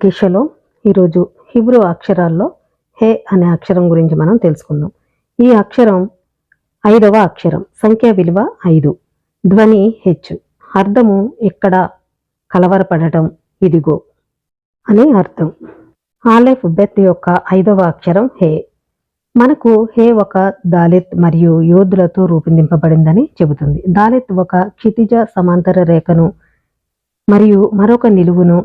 కిషలో ఈరోజు హిబ్రూ అక్షరాల్లో హే అనే అక్షరం గురించి మనం తెలుసుకుందాం. ఈ అక్షరం 5వ అక్షరం. సంఖ్య విలువ 5. ధ్వని హెచ్. అర్థము ఇక్కడ కలవరపడటం, ఇదిగో అని అర్థం. ఆలెఫ్ బెత్ యొక్క 5వ అక్షరం హే. మనకు హే ఒక దాలిత్ మరియు యోధులతో రూపొందింపబడిందని చెబుతుంది. దాలిత్ ఒక క్షితిజ సమాంతర రేఖను మరియు మరొక నిలువును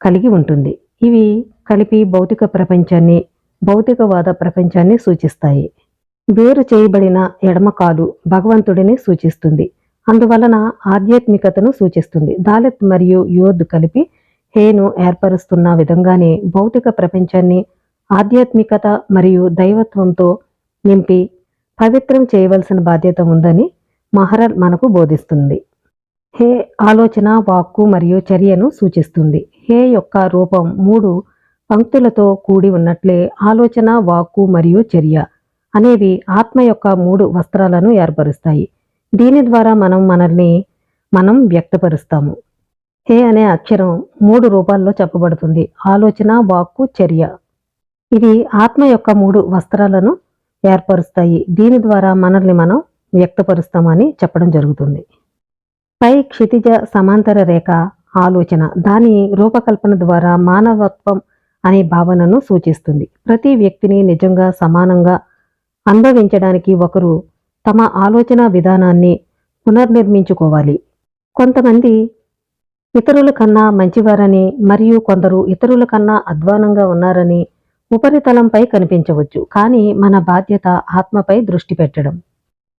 కలిగి ఉంటుంది. ఇవి కలిపి భౌతిక ప్రపంచాన్ని, భౌతికవాద ప్రపంచాన్ని సూచిస్తాయి. వేరు చేయబడిన ఎడమకాలు భగవంతుడిని సూచిస్తుంది, అందువలన ఆధ్యాత్మికతను సూచిస్తుంది. దాలిత్ మరియు యోధ్ కలిపి హేను ఏర్పరుస్తున్న విధంగానే భౌతిక ప్రపంచాన్ని ఆధ్యాత్మికత మరియు దైవత్వంతో నింపి పవిత్రం చేయవలసిన బాధ్యత ఉందని మహరల్ మనకు బోధిస్తుంది. హే ఆలోచన, వాక్కు మరియు చర్యను సూచిస్తుంది. హే యొక్క రూపం 3 పంక్తులతో కూడి ఉన్నట్లే ఆలోచన, వాక్కు మరియు చర్య అనేవి ఆత్మ యొక్క 3 వస్త్రాలను ఏర్పరుస్తాయి. దీని ద్వారా మనం వ్యక్తపరుస్తాము. హే అనే అక్షరం 3 రూపాల్లో చెప్పబడుతుంది: ఆలోచన, వాక్కు, చర్య. ఇవి ఆత్మ యొక్క 3 వస్త్రాలను ఏర్పరుస్తాయి. దీని ద్వారా మనం వ్యక్తపరుస్తామని చెప్పడం జరుగుతుంది. పై క్షితిజ సమాంతర రేఖ ఆలోచన. దాని రూపకల్పన ద్వారా మానవత్వం అనే భావనను సూచిస్తుంది. ప్రతి వ్యక్తిని నిజంగా సమానంగా అనుభవించడానికి ఒకరు తమ ఆలోచన విధానాన్ని పునర్నిర్మించుకోవాలి. కొంతమంది ఇతరుల కన్నా మంచివారని మరియు కొందరు ఇతరుల కన్నా అధ్వానంగా ఉన్నారని ఉపరితలంపై కనిపించవచ్చు, కానీ మన బాధ్యత ఆత్మపై దృష్టి పెట్టడం.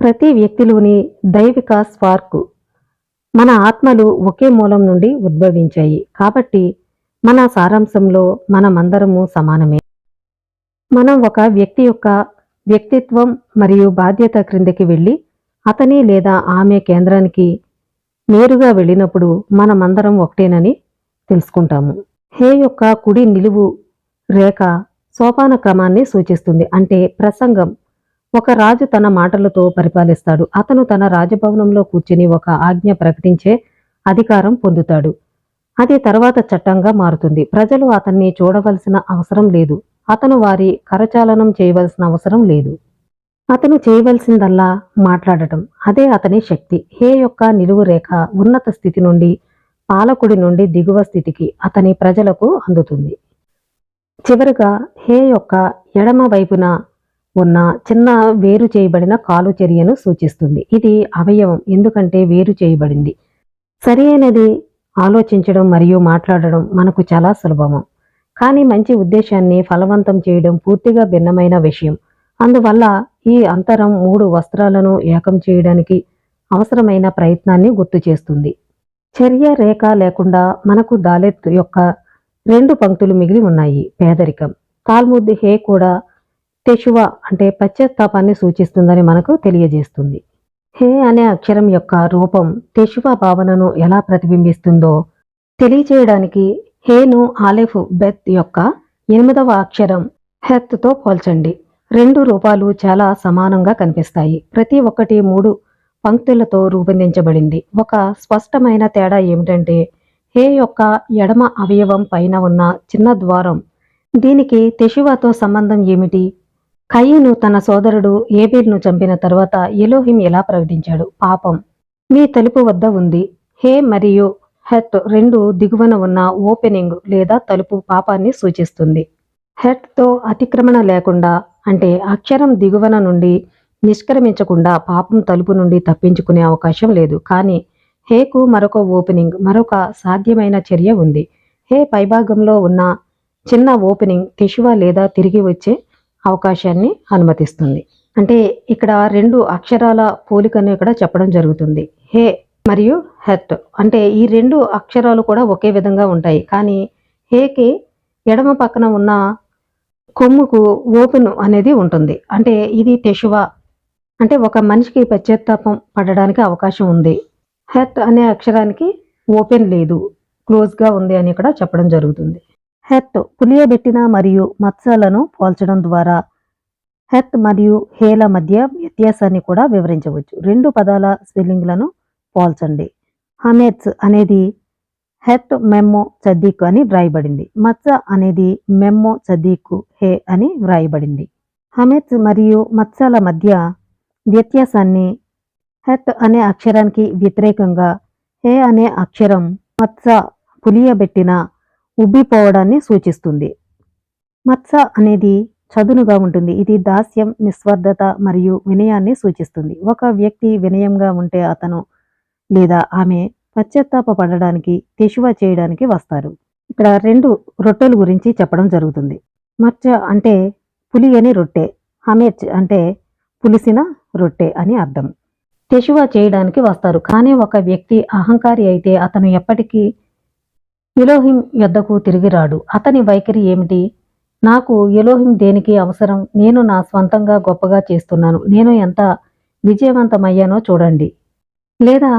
ప్రతి వ్యక్తిలోని దైవిక స్పార్క్, మన ఆత్మలు ఒకే మూలం నుండి ఉద్భవించాయి, కాబట్టి మన సారాంశంలో మనమందరము సమానమే. మనం ఒక వ్యక్తి యొక్క వ్యక్తిత్వం మరియు బాధ్యత క్రిందకి వెళ్ళి అతని లేదా ఆమె కేంద్రానికి నేరుగా వెళ్ళినప్పుడు మనమందరం ఒకటేనని తెలుసుకుంటాము. హే యొక్క కుడి నిలువు రేఖ సోపాన క్రమాన్ని సూచిస్తుంది. అంటే ప్రసంగం. ఒక రాజు తన మాటలతో పరిపాలిస్తాడు. అతను తన రాజభవనంలో కూర్చుని ఒక ఆజ్ఞ ప్రకటించే అధికారం పొందుతాడు. అది తర్వాత చట్టంగా మారుతుంది. ప్రజలు అతన్ని చూడవలసిన అవసరం లేదు. అతను వారి కరచాలనం చేయవలసిన అవసరం లేదు. అతను చేయవలసిందల్లా మాట్లాడటం. అదే అతని శక్తి. హే యొక్క నిలువు రేఖ ఉన్నత స్థితి నుండి, పాలకుడి నుండి దిగువ స్థితికి అతని ప్రజలకు అందుతుంది. చివరిగా హే యొక్క ఎడమ వైపున ఉన్న చిన్న వేరు చేయబడిన కాలు చర్యను సూచిస్తుంది. ఇది అవయవం, ఎందుకంటే వేరు చేయబడింది. సరి అయినది ఆలోచించడం మరియు మాట్లాడడం మనకు చాలా సులభము, కానీ మంచి ఉద్దేశాన్ని ఫలవంతం చేయడం పూర్తిగా భిన్నమైన విషయం. అందువల్ల ఈ అంతరం 3 వస్త్రాలను ఏకం చేయడానికి అవసరమైన ప్రయత్నాన్ని గుర్తు చేస్తుంది. చర్య రేఖ లేకుండా మనకు దాలిత్ యొక్క 2 పంక్తులు మిగిలి ఉన్నాయి: పేదరికం. తాల్ముద్ హే కూడా తెషువా అంటే పశ్చాత్తాపాన్ని సూచిస్తుందని మనకు తెలియజేస్తుంది. హే అనే అక్షరం యొక్క రూపం తెషువా భావనను ఎలా ప్రతిబింబిస్తుందో తెలియచేయడానికి హేను ఆలెఫ్ బెత్ యొక్క 8వ అక్షరం హెత్తో పోల్చండి. 2 రూపాలు చాలా సమానంగా కనిపిస్తాయి. ప్రతి ఒక్కటి 3 పంక్తులతో రూపొందించబడింది. ఒక స్పష్టమైన తేడా ఏమిటంటే హే యొక్క ఎడమ అవయవం పైన ఉన్న చిన్న ద్వారం. దీనికి తెషువాతో సంబంధం ఏమిటి? కయీను తన సోదరుడు ఏబేల్ను చంపిన తర్వాత ఎలోహిం ఎలా ప్రకటించాడు? పాపం మీ తలుపు వద్ద ఉంది. హే మరియు హెత్ 2 దిగువన ఉన్న ఓపెనింగ్ లేదా తలుపు పాపాన్ని సూచిస్తుంది. హెత్తో అతిక్రమణ లేకుండా, అంటే అక్షరం దిగువన నుండి నిష్క్రమించకుండా పాపం తలుపు నుండి తప్పించుకునే అవకాశం లేదు. కానీ హేకు మరొక ఓపెనింగ్, మరొక సాధ్యమైన చర్య ఉంది. హే పైభాగంలో ఉన్న చిన్న ఓపెనింగ్ తెషువా లేదా తిరిగి వచ్చే అవకాశాన్ని అనుమతిస్తుంది. అంటే ఇక్కడ 2 అక్షరాల పోలికను ఇక్కడ చెప్పడం జరుగుతుంది. హే మరియు హెత్ అంటే ఈ 2 అక్షరాలు కూడా ఒకే విధంగా ఉంటాయి, కానీ హేకి ఎడమ పక్కన ఉన్న కొమ్ముకు ఓపెన్ అనేది ఉంటుంది. అంటే ఇది తెషువా, అంటే ఒక మనిషికి పశ్చాత్తాపం పడడానికి అవకాశం ఉంది. హెత్ అనే అక్షరానికి ఓపెన్ లేదు, క్లోజ్గా ఉంది అని ఇక్కడ చెప్పడం జరుగుతుంది. హెత్ పులియబెట్టిన మరియు మత్స్యాలను పోల్చడం ద్వారా హెత్ మరియు హేల మధ్య వ్యత్యాసాన్ని కూడా వివరించవచ్చు. 2 పదాల స్పెల్లింగ్లను పోల్చండి. హమెత్స్ అనేది హెట్ మెమ్మో సద్దీకు అని వ్రాయబడింది. మత్స అనేది మెమ్మో సద్దీకు హే అని వ్రాయబడింది. హమెత్ మరియు మత్సల మధ్య వ్యత్యాసాన్ని హెట్ అనే అక్షరానికి వ్యతిరేకంగా హే అనే అక్షరం మత్స పులియబెట్టిన ఉబ్బిపోవడాన్ని సూచిస్తుంది. మత్స అనేది చదునుగా ఉంటుంది. ఇది దాస్యం, నిస్వార్థత మరియు వినయాన్ని సూచిస్తుంది. ఒక వ్యక్తి వినయంగా ఉంటే అతను లేదా ఆమె పశ్చాత్తాపపడడానికి, తెశువ చేయడానికి వస్తారు. ఇక్కడ 2 రొట్టెల గురించి చెప్పడం జరుగుతుంది. మచ్చ అంటే పులియని రొట్టె, హమెచ్ అంటే పులిసిన రొట్టె అని అర్థం. తెశువ చేయడానికి వస్తారు. కానీ ఒక వ్యక్తి అహంకారి అయితే అతను ఎప్పటికీ ఎలోహిం యొద్దకు తిరిగి రాడు. అతని వైఖరి ఏమిటి? నాకు ఎలోహిం దేనికి అవసరం? నేను నా స్వంతంగా గొప్పగా చేస్తున్నాను. నేను ఎంత విజయవంతమయ్యానో చూడండి. లేదా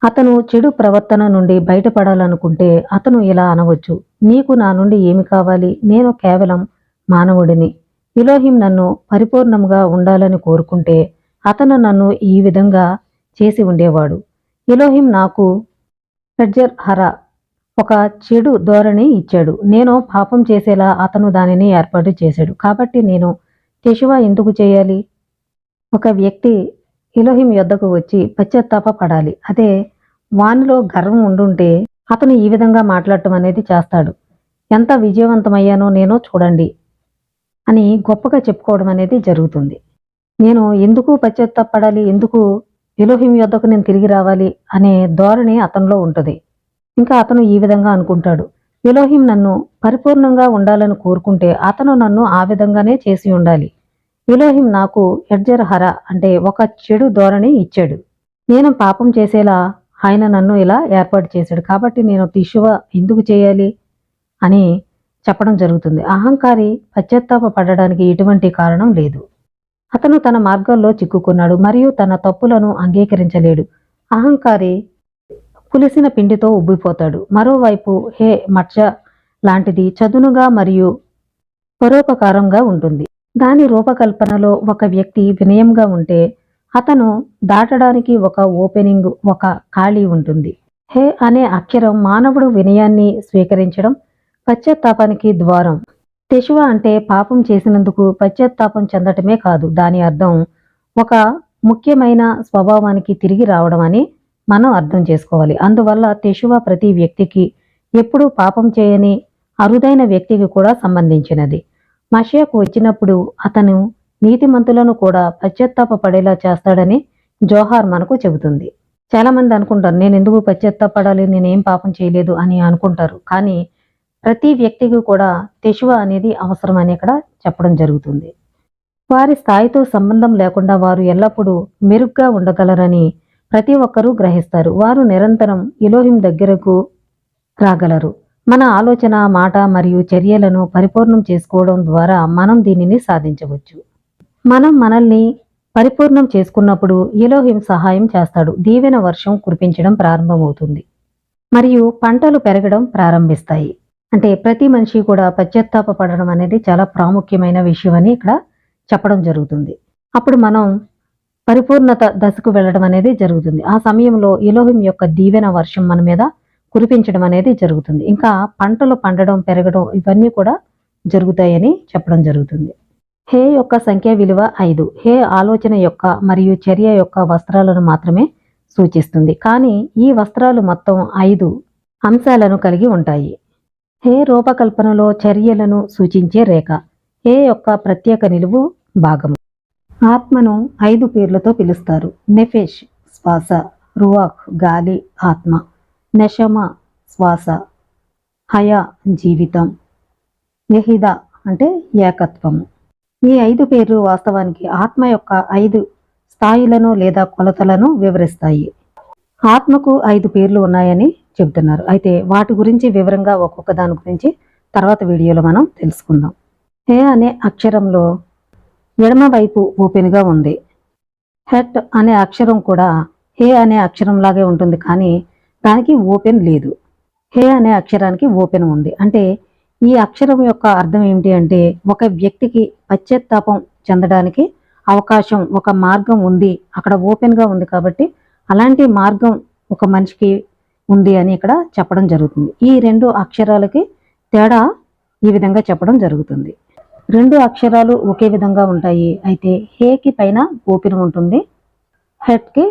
అతను చెడు ప్రవర్తన నుండి బయటపడాలనుకుంటే అతను ఇలా అనవచ్చు, నీకు నా నుండి ఏమి కావాలి? నేను కేవలం మానవుడిని. ఎలోహిం నన్ను పరిపూర్ణంగా ఉండాలని కోరుకుంటే అతను నన్ను ఈ విధంగా చేసి ఉండేవాడు. ఎలోహిం నాకు యెట్జర్ హరా ఒక చెడు ధోరణి ఇచ్చాడు. నేను పాపం చేసేలా అతను దానిని ఏర్పాటు చేశాడు. కాబట్టి నేను తెశువ ఎందుకు చేయాలి? ఒక వ్యక్తి ఎలోహిం యొద్దకు వచ్చి పశ్చాత్తాపపడాలి. అదే వానిలో గర్వం ఉండుంటే అతను ఈ విధంగా మాట్లాడటం అనేది చేస్తాడు. ఎంత విజయవంతమయ్యానో నేను చూడండి అని గొప్పగా చెప్పుకోవడం అనేది జరుగుతుంది. నేను ఎందుకు పశ్చాత్తాపడాలి? ఎందుకు ఎలోహిం యొద్దకు నేను తిరిగి రావాలి అనే ధోరణి అతనిలో ఉంటుంది. ఇంకా అతను ఈ విధంగా అనుకుంటాడు, ఎలోహిం నన్ను పరిపూర్ణంగా ఉండాలని కోరుకుంటే అతను నన్ను ఆ విధంగానే చేసి ఉండాలి. ఎలోహిం నాకు యెట్జర్ హరా అంటే ఒక చెడు ధోరణి ఇచ్చాడు. నేను పాపం చేసేలా ఆయన నన్ను ఇలా ఏర్పాటు చేశాడు. కాబట్టి నేను తెశువ ఎందుకు చేయాలి అని చెప్పడం జరుగుతుంది. అహంకారి పశ్చాత్తాప పడడానికి ఎటువంటి కారణం లేదు. అతను తన మార్గాల్లో చిక్కుకున్నాడు మరియు తన తప్పులను అంగీకరించలేడు. అహంకారి పులిసిన పిండితో ఉబ్బిపోతాడు. మరోవైపు హే మచ్చ లాంటిది చదునుగా మరియు పరోపకారంగా ఉంటుంది. దాని రూపకల్పనలో ఒక వ్యక్తి వినయంగా ఉంటే అతను దాటడానికి ఒక ఓపెనింగ్, ఒక ఖాళీ ఉంటుంది. హే అనే అక్షరం మానవుడు వినయాన్ని స్వీకరించడం, పశ్చాత్తాపానికి ద్వారం. తెశువ అంటే పాపం చేసినందుకు పశ్చాత్తాపం చెందటమే కాదు, దాని అర్థం ఒక ముఖ్యమైన స్వభావానికి తిరిగి రావడం అని మనం అర్థం చేసుకోవాలి. అందువల్ల తెశువ ప్రతి వ్యక్తికి, ఎప్పుడూ పాపం చేయని అరుదైన వ్యక్తికి కూడా సంబంధించినది. మషియాకు వచ్చినప్పుడు అతను నీతిమంతులను కూడా పశ్చాత్తాప పడేలా చేస్తాడని జోహార్ మనకు చెబుతుంది. చాలా మంది అనుకుంటారు, నేను ఎందుకు పశ్చాత్తాపడాలి, నేనేం పాపం చేయలేదు అని అనుకుంటారు. కానీ ప్రతి వ్యక్తికి కూడా తెశువ అనేది అవసరం అని ఇక్కడ చెప్పడం జరుగుతుంది. వారి స్థాయితో సంబంధం లేకుండా వారు ఎల్లప్పుడూ మెరుగ్గా ఉండగలరని ప్రతి ఒక్కరూ గ్రహిస్తారు. వారు నిరంతరం ఎలోహిం దగ్గరకు రాగలరు. మన ఆలోచన, మాట మరియు చర్యలను పరిపూర్ణం చేసుకోవడం ద్వారా మనం దీనిని సాధించవచ్చు. మనం మనల్ని పరిపూర్ణం చేసుకున్నప్పుడు ఎలోహిం సహాయం చేస్తాడు. దీవెన వర్షం కురిపించడం ప్రారంభమవుతుంది మరియు పంటలు పెరగడం ప్రారంభిస్తాయి. అంటే ప్రతి మనిషి కూడా పశ్చాత్తాప పడడం అనేది చాలా ప్రాముఖ్యమైన విషయం అని ఇక్కడ చెప్పడం జరుగుతుంది. అప్పుడు మనం పరిపూర్ణత దశకు వెళ్ళడం అనేది జరుగుతుంది. ఆ సమయంలో ఎలోహిం యొక్క దీవెన వర్షం మన మీద కురిపించడం అనేది జరుగుతుంది. ఇంకా పంటలు పండడం, పెరగడం ఇవన్నీ కూడా జరుగుతాయని చెప్పడం జరుగుతుంది. హే యొక్క సంఖ్య విలువ 5. హే ఆలోచన యొక్క మరియు చర్య యొక్క వస్త్రాలను మాత్రమే సూచిస్తుంది. కానీ ఈ వస్త్రాలు మొత్తం 5 అంశాలను కలిగి ఉంటాయి. హే రూపకల్పనలో చర్యలను సూచించే రేఖ. హే యొక్క ప్రత్యేక నిలువు భాగము. ఆత్మను 5 పేర్లతో పిలుస్తారు. నెఫెష్ శ్వాస, రువాక్ గాలి, ఆత్మ, నెషమా శ్వాస, హయా జీవితం, యెహిదా అంటే ఏకత్వము. ఈ 5 పేర్లు వాస్తవానికి ఆత్మ యొక్క 5 స్థాయిలను లేదా కొలతలను వివరిస్తాయి. ఆత్మకు 5 పేర్లు ఉన్నాయని చెబుతున్నారు. అయితే వాటి గురించి వివరంగా ఒక్కొక్క దాని గురించి తర్వాత వీడియోలో మనం తెలుసుకుందాం. హే అనే అక్షరంలో ఎడమ వైపు ఓపెన్గా ఉంది. హెట్ అనే అక్షరం కూడా హే అనే అక్షరంలాగే ఉంటుంది, కానీ దానికి ఓపెన్ లేదు. హే అనే అక్షరానికి ఓపెన్ ఉంది. అంటే ఈ అక్షరం యొక్క అర్థం ఏమిటి అంటే, ఒక వ్యక్తికి పశ్చాత్తాపం చెందడానికి అవకాశం, ఒక మార్గం ఉంది, అక్కడ ఓపెన్గా ఉంది. కాబట్టి అలాంటి మార్గం ఒక మనిషికి ఉంది అని ఇక్కడ చెప్పడం జరుగుతుంది. ఈ రెండు అక్షరాలకి తేడా ఈ విధంగా చెప్పడం జరుగుతుంది. రెండు అక్షరాలు ఒకే విధంగా ఉంటాయి. అయితే హేకి పైన ఓపెన్ ఉంటుంది, హెడ్కి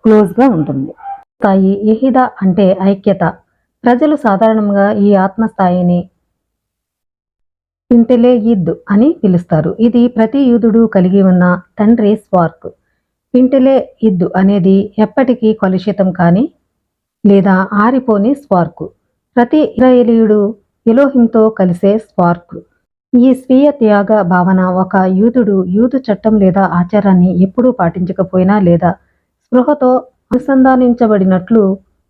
క్లోజ్గా ఉంటుంది. స్థాయి ఎహిద అంటే ఐక్యత. ప్రజలు సాధారణంగా ఈ ఆత్మస్థాయిని పింటెలే ఈద్ అని పిలుస్తారు. ఇది ప్రతి యూదుడు కలిగి ఉన్న తండ్రి స్పార్క్. పింటెలే ఈద్ అనేది ఎప్పటికీ కలుషితం కాని లేదా ఆరిపోని స్పార్క్. ప్రతి ఇశ్రాయేలీయుడు ఎలోహింతో కలిసే స్పార్క్. ఈ స్వీయ త్యాగ భావన ఒక యూదుడు యూదు చట్టం లేదా ఆచారాన్ని ఎప్పుడూ పాటించకపోయినా లేదా స్పృహతో అనుసంధానించబడినట్లు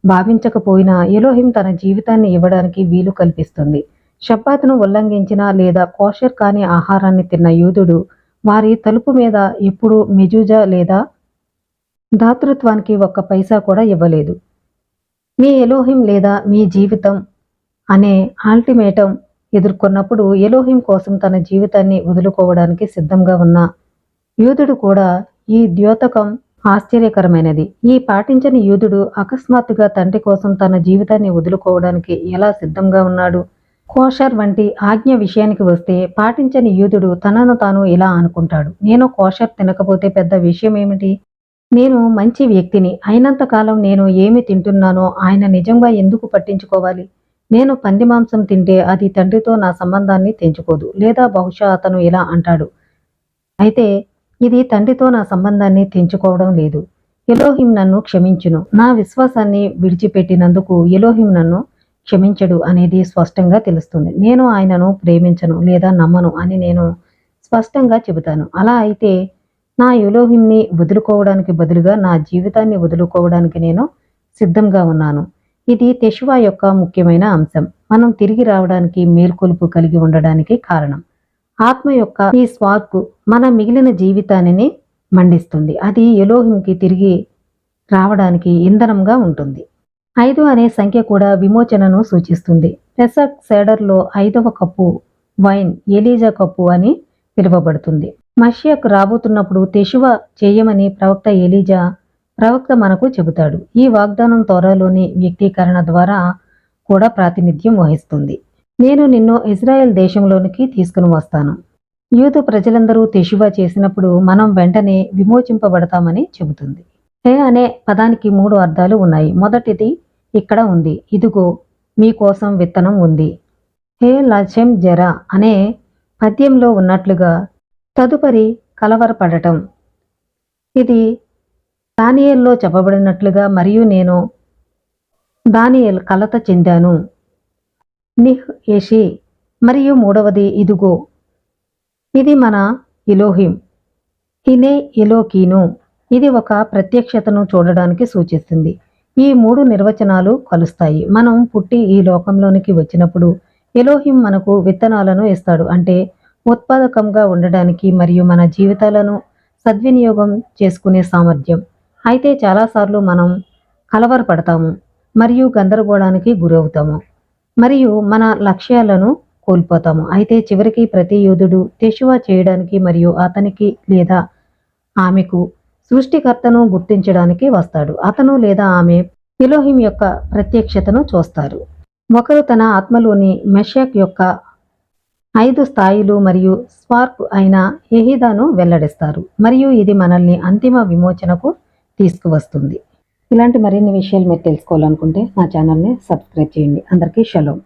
భావించకపోయినా ఎలోహిం తన జీవితాన్ని ఇవ్వడానికి వీలు కల్పిస్తుంది. షబ్బాతును ఉల్లంఘించిన లేదా కోషర్ కాని ఆహారాన్ని తిన్న యూదుడు వారి తలుపు మీద ఎప్పుడూ మెజూజా లేదా దాతృత్వానికి ఒక్క పైసా కూడా ఇవ్వలేదు. మీ ఎలోహిం లేదా మీ జీవితం అనే అల్టిమేటం ఎదుర్కొన్నప్పుడు ఎలోహిం కోసం తన జీవితాన్ని వదులుకోవడానికి సిద్ధంగా ఉన్న యూదుడు కూడా ఈ ద్యోతకం ఆశ్చర్యకరమైనది. ఈ పాటించని యూదుడు అకస్మాత్తుగా తండ్రి కోసం తన జీవితాన్ని వదులుకోవడానికి ఎలా సిద్ధంగా ఉన్నాడు? కోషర్ వంటి ఆజ్ఞ విషయానికి వస్తే పాటించని యూదుడు తనను తాను ఇలా అనుకుంటాడు, నేను కోషర్ తినకపోతే పెద్ద విషయం ఏమిటి? నేను మంచి వ్యక్తిని అయినంతకాలం నేను ఏమి తింటున్నానో ఆయన నిజంగా ఎందుకు పట్టించుకోవాలి? నేను పంది మాంసం తింటే అది తండ్రితో నా సంబంధాన్ని తెంచుకోదు. లేదా బహుశా అతను ఇలా అంటాడు, అయితే ఇది తండ్రితో నా సంబంధాన్ని తెంచుకోవడం లేదు. ఎలోహిం నన్ను క్షమించును. నా విశ్వాసాన్ని విడిచిపెట్టినందుకు ఎలోహిం నన్ను క్షమించడు అనేది స్పష్టంగా తెలుస్తుంది. నేను ఆయనను ప్రేమించను లేదా నమ్మను అని నేను స్పష్టంగా చెబుతాను. అలా అయితే నా ఎలోహింని వదులుకోవడానికి బదులుగా నా జీవితాన్ని వదులుకోవడానికి నేను సిద్ధంగా ఉన్నాను. ఇది తెషువా యొక్క ముఖ్యమైన అంశం. మనం తిరిగి రావడానికి మేల్కొలుపు కలిగి ఉండడానికి కారణం. ఆత్మ యొక్క ఈ స్పార్క్ మన మిగిలిన జీవితాన్ని మండిస్తుంది. అది ఎలోహింకి తిరిగి రావడానికి ఇంధనంగా ఉంటుంది. 5 అనే సంఖ్య కూడా విమోచనను సూచిస్తుంది. పెసక్ సేడర్లో 5వ కప్పు వైన్ ఎలీజా కప్పు అని పిలువబడుతుంది. మషియక్ రాబోతున్నప్పుడు తెషువా చేయమని ప్రవక్త ఎలీజా ప్రవక్త మనకు చెబుతాడు. ఈ వాగ్దానం తోరాలోని వ్యక్తీకరణ ద్వారా కూడా ప్రాతినిధ్యం వహిస్తుంది. నేను నిన్ను ఇజ్రాయెల్ దేశంలోనికి తీసుకుని వస్తాను. యూదు ప్రజలందరూ తెషువా చేసినప్పుడు మనం వెంటనే విమోచింపబడతామని చెబుతుంది. హే అనే పదానికి 3 అర్థాలు ఉన్నాయి. మొదటిది ఇక్కడ ఉంది, ఇదిగో మీకోసం విత్తనం ఉంది. హే లచెం జరా అనే పద్యంలో ఉన్నట్లుగా తదుపరి కలవరపడటం. ఇది దానియేల్లో చెప్పబడినట్లుగా మరియు నేను దానియేల్ కలత చెందాను. నిహ్ యషి మరియు 3వది ఇదిగో ఇది మన ఎలోహిం. హినే ఎలోకీను ఇది ఒక ప్రత్యక్షతను చూడడానికి సూచిస్తుంది. ఈ 3 నిర్వచనాలు కలుస్తాయి. మనం పుట్టి ఈ లోకంలోనికి వచ్చినప్పుడు ఎలోహిం మనకు విత్తనాలను ఇస్తాడు, అంటే ఉత్పాదకంగా ఉండడానికి మరియు మన జీవితాలను సద్వినియోగం చేసుకునే సామర్థ్యం. అయితే చాలాసార్లు మనం కలవరపడతాము మరియు గందరగోళానికి గురవుతాము మరియు మన లక్ష్యాలను కోల్పోతాము. అయితే చివరికి ప్రతి యూదుడు తెషువా చేయడానికి మరియు అతనికి లేదా ఆమెకు సృష్టికర్తను గుర్తించడానికి వస్తాడు. అతను లేదా ఆమె ఎలోహిం యొక్క ప్రత్యక్షతను చూస్తారు. ఒకరు తన ఆత్మలోని మెషక్ యొక్క 5 స్థాయిలు మరియు స్పార్క్ అయిన ఎహిదాను వెల్లడిస్తారు మరియు ఇది మనల్ని అంతిమ విమోచనకు తీసుకువస్తుంది. ఇలాంటి మరిన్ని విషయాలు మీరు తెలుసుకోవాలనుకుంటే నా ఛానల్ని సబ్స్క్రైబ్ చేయండి. అందరికీ షలోమ్.